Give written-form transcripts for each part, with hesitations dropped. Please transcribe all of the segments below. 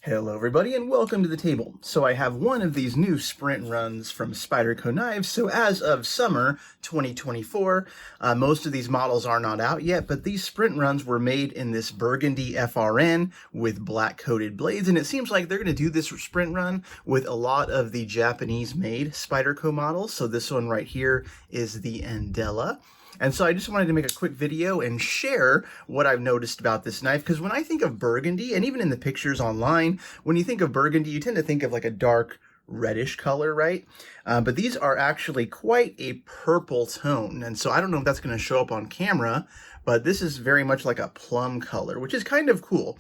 Hello everybody and welcome to the table. So I have one of these new sprint runs from Spyderco knives. So as of summer 2024, most of these models are not out yet, but these sprint runs were made in this Burgundy FRN with black coated blades. And it seems like they're going to do this sprint run with a lot of the Japanese-made Spyderco models. So this one right here is the Andella. And so I just wanted to make a quick video and share what I've noticed about this knife, because when I think of Burgundy, and even in the pictures online, when you think of Burgundy, you tend to think of like a dark reddish color, right? But these are actually quite a purple tone. And so I don't know if that's going to show up on camera, but this is very much like a plum color, which is kind of cool.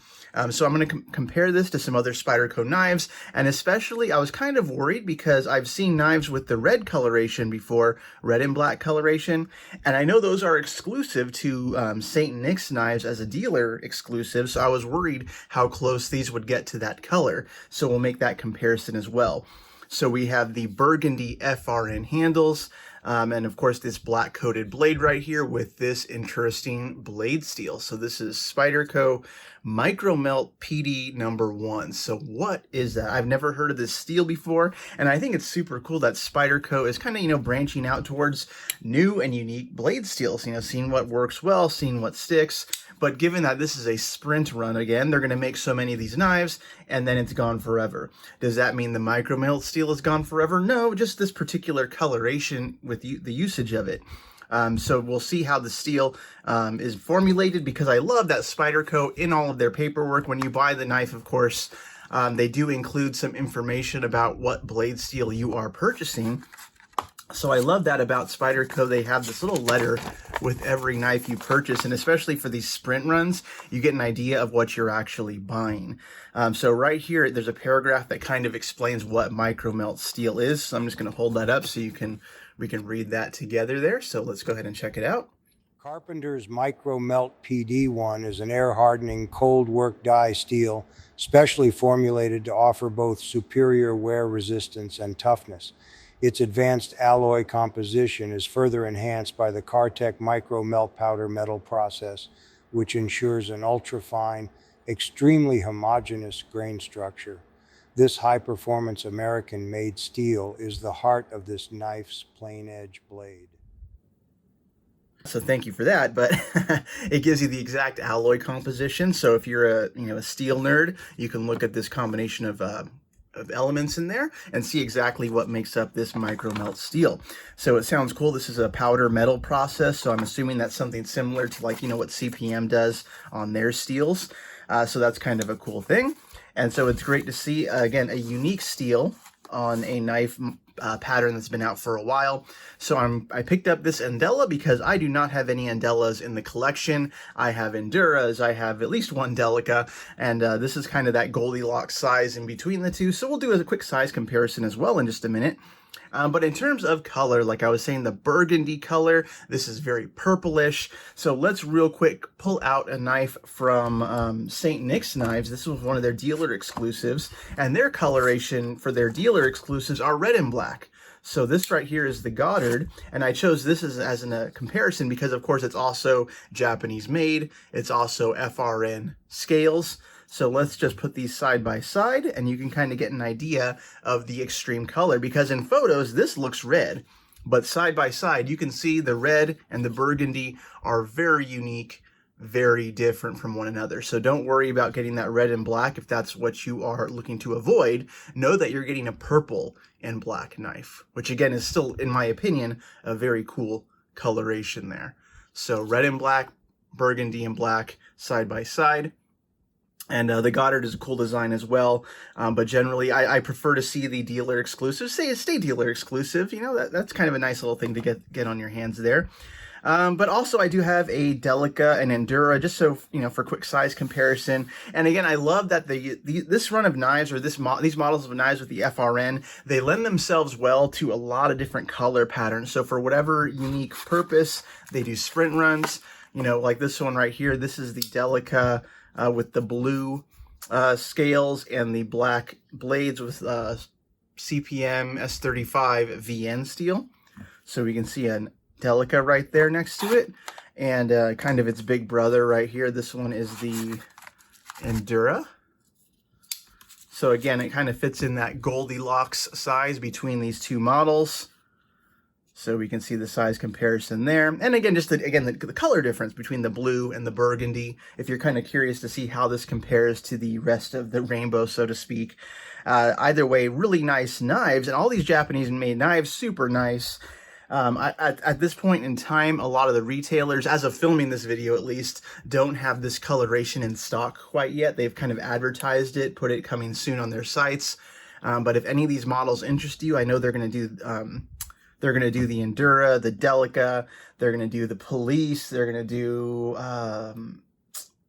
So I'm going to compare this to some other Spyderco knives, and especially I was kind of worried because I've seen knives with the red coloration before, red and black coloration, and I know those are exclusive to St. Nick's knives as a dealer exclusive, so I was worried how close these would get to that color. So we'll make that comparison as well. So we have the Burgundy FRN handles, and of course this black coated blade right here with this interesting blade steel. So this is Spyderco Micro Melt PD #1. So what is that? I've never heard of this steel before, and I think it's super cool that Spyderco is kind of, branching out towards new and unique blade steels, seeing what works well, seeing what sticks. But given that this is a sprint run again, they're going to make so many of these knives and then it's gone forever. Does that mean the micro melt steel is gone forever? No, just this particular coloration with the usage of it. So we'll see how the steel is formulated, because I love that Spyderco in all of their paperwork, when you buy the knife, of course, they do include some information about what blade steel you are purchasing. So I love that about Spyderco. They have this little letter with every knife you purchase, and especially for these sprint runs, you get an idea of what you're actually buying. So right here, there's a paragraph that kind of explains what micro melt steel is. So I'm just going to hold that up so we can read that together there. So let's go ahead and check it out. Carpenter's Micro Melt PD1 is an air hardening cold work die steel specially formulated to offer both superior wear resistance and toughness. Its advanced alloy composition is further enhanced by the Cartec Micro Melt Powder Metal process, which ensures an ultra-fine, extremely homogeneous grain structure. This high-performance American-made steel is the heart of this knife's plain-edge blade. So thank you for that, but it gives you the exact alloy composition. So if you're a steel nerd, you can look at this combination of elements in there and see exactly what makes up this micro melt steel. So it sounds cool. This is a powder metal process, so I'm assuming that's something similar to what CPM does on their steels. So that's kind of a cool thing. And so it's great to see, again, a unique steel on a knife pattern that's been out for a while. So I picked up this Andella because I do not have any Andellas in the collection. I have Enduras, I have at least one Delica, and this is kind of that Goldilocks size in between the two. So we'll do a quick size comparison as well in just a minute. But in terms of color, like I was saying, the burgundy color, this is very purplish. So let's real quick pull out a knife from St. Nick's Knives. This was one of their dealer exclusives, and their coloration for their dealer exclusives are red and black. So this right here is the Goddard, and I chose this as a comparison because, of course, it's also Japanese made. It's also FRN scales. So let's just put these side by side, and you can kind of get an idea of the extreme color, because in photos, this looks red, but side by side, you can see the red and the burgundy are very unique, very different from one another. So don't worry about getting that red and black if that's what you are looking to avoid. Know that you're getting a purple and black knife, which again is still, in my opinion, a very cool coloration there. So red and black, burgundy and black side by side. And the Goddard is a cool design as well, but generally I prefer to see the dealer exclusive. Stay dealer exclusive, that's kind of a nice little thing to get on your hands there. But also I do have a Delica and Endura, just so, for quick size comparison. And again, I love that this run of knives, or these models of knives with the FRN, they lend themselves well to a lot of different color patterns. So for whatever unique purpose, they do sprint runs, like this one right here. This is the Delica with the blue scales and the black blades with CPM S35 VN steel. So we can see a Delica right there next to it, and kind of its big brother right here. This one is the Endura. So again, it kind of fits in that Goldilocks size between these two models. So we can see the size comparison there. And again, just the color difference between the blue and the burgundy, if you're kind of curious to see how this compares to the rest of the rainbow, so to speak. Either way, really nice knives, and all these Japanese-made knives, super nice. At this point in time, a lot of the retailers, as of filming this video at least, don't have this coloration in stock quite yet. They've kind of advertised it, put it coming soon on their sites. But if any of these models interest you, I know they're going to do the Endura, the Delica, they're going to do the Police, they're going to do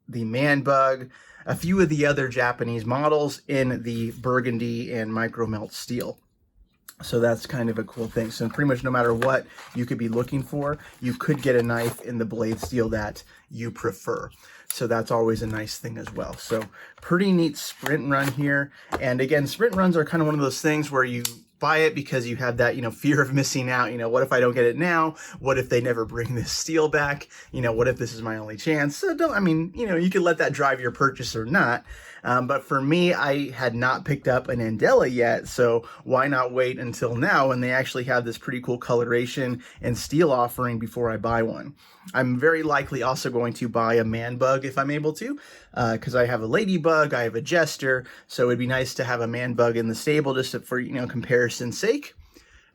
the Man Bug, a few of the other Japanese models in the Burgundy and micro melt steel. So that's kind of a cool thing. So pretty much no matter what you could be looking for, you could get a knife in the blade steel that you prefer. So that's always a nice thing as well. So pretty neat sprint run here. And again, sprint runs are kind of one of those things where you buy it because you have that, fear of missing out. What if I don't get it now? What if they never bring this steel back? What if this is my only chance? So you can let that drive your purchase or not. But for me, I had not picked up an Andela yet, so why not wait until now when they actually have this pretty cool coloration and steel offering before I buy one. I'm very likely also going to buy a Man Bug if I'm able to, because I have a Ladybug, I have a Jester, so it'd be nice to have a Man Bug in the stable just for, comparison's sake.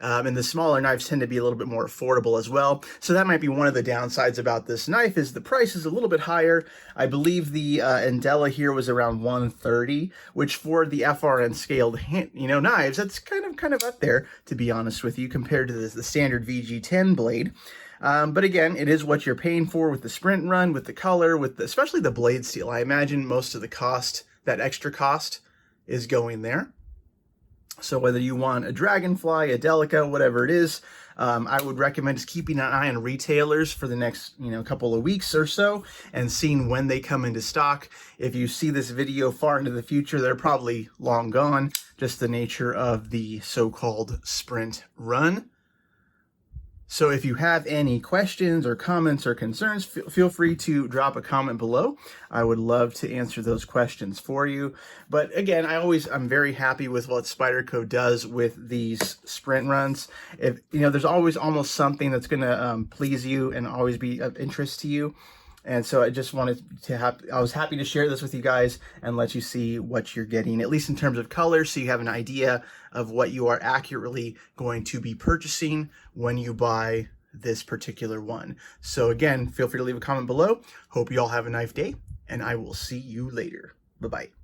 And the smaller knives tend to be a little bit more affordable as well. So that might be one of the downsides about this knife, is the price is a little bit higher. I believe the Andela here was around $130, which for the FRN scaled knives, that's kind of up there, to be honest with you, compared to the standard VG10 blade. But again, it is what you're paying for with the sprint run, with the color, especially the blade steel. I imagine most of the cost, that extra cost, is going there. So whether you want a Dragonfly, a Delica, whatever it is, I would recommend just keeping an eye on retailers for the next, couple of weeks or so and seeing when they come into stock. If you see this video far into the future, they're probably long gone, just the nature of the so-called sprint run. So if you have any questions or comments or concerns, feel free to drop a comment below. I would love to answer those questions for you. But again, I'm very happy with what Spyderco does with these sprint runs. If there's always almost something that's going to please you and always be of interest to you. And so I just wanted to I was happy to share this with you guys and let you see what you're getting, at least in terms of color, so you have an idea of what you are accurately going to be purchasing when you buy this particular one. So again, feel free to leave a comment below. Hope you all have a nice day, and I will see you later. Bye-bye.